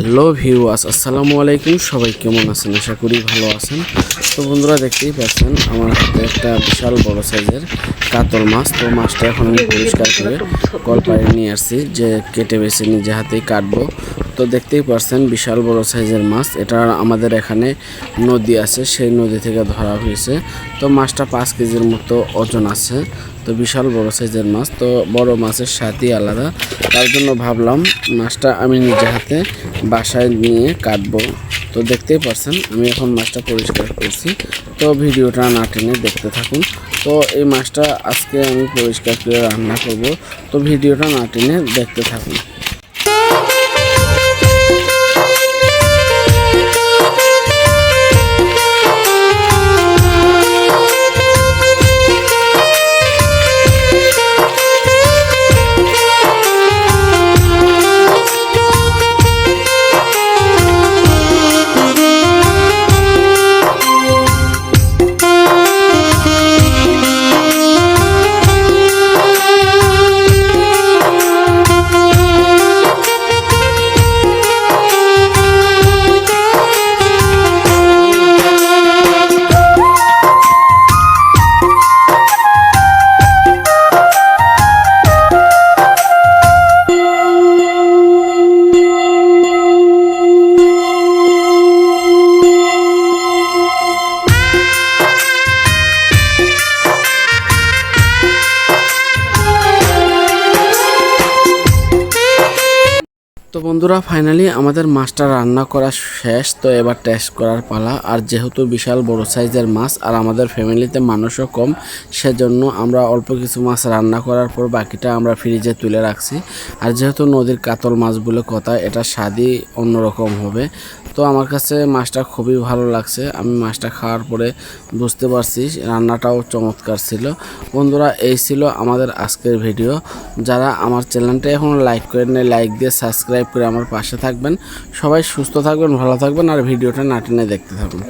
Hello viewers, আসসালামু আলাইকুম। সবাই কেমন আছেন? আশা করি ভালো আছেন। তো বন্ধুরা, দেখতেই পাচ্ছেন আমার হাতে একটা বিশাল বড় সাইজের কাতল মাছ। তো মাছটা এখন আমি পরিষ্কার করে কলপাড়ে নিয়ে আসছি, যে কেটে বেছে নিজে হাতেই কাটবো। তো দেখতেই পাচ্ছেন বিশাল বড় সাইজের মাছ। এটা আমাদের এখানে নদী আছে, সেই নদী থেকে ধরা হয়েছে। তো মাছটা 5 কেজির মতো ওজন আছে। তো বিশাল বড় সাইজের মাছ। তো বড় মাছের স্বাদই আলাদা, তার জন্য ভাবলাম মাছটা আমি নিজে হাতে বাসায় নিয়ে কাটবো। তো দেখতেই পাচ্ছেন আমি এখন মাছটা পরিষ্কার করছি। তো ভিডিওটা না টেনে দেখতে থাকুন। তো এই মাছটা আজকে আমি পরিষ্কার করে রান্না করব। তো ভিডিওটা না টেনে দেখতে থাকুন। তো বন্ধুরা, ফাইনালি আমাদের মাছটা রান্না করা শেষ। তো এবার টেস্ট করার পালা। আর যেহেতু বিশাল বড় সাইজের মাছ আর আমাদের ফ্যামিলিতে মানুষও কম, সেজন্য আমরা অল্প কিছু মাছ রান্না করার পর বাকিটা আমরা ফ্রিজে তুলে রাখছি। আর যেহেতু নদীর কাতল মাছ বলে কথা, এটা স্বাদই অন্যরকম হবে। তো আমার কাছে মাছটা খুবই ভালো লাগছে। আমি মাছটা খাওয়ার পরে বুঝতে পারছি রান্নাটাও চমৎকার ছিল। বন্ধুরা, এই ছিল আমাদের আজকের ভিডিও। যারা আমার চ্যানেলটা এখন লাইক করেন না, লাইক দিয়ে সাবস্ক্রাইব করে আমার পাশে থাকবেন। সবাই সুস্থ থাকবেন, ভালো থাকবেন, আর ভিডিওটা না টেনে দেখতে থাকুন।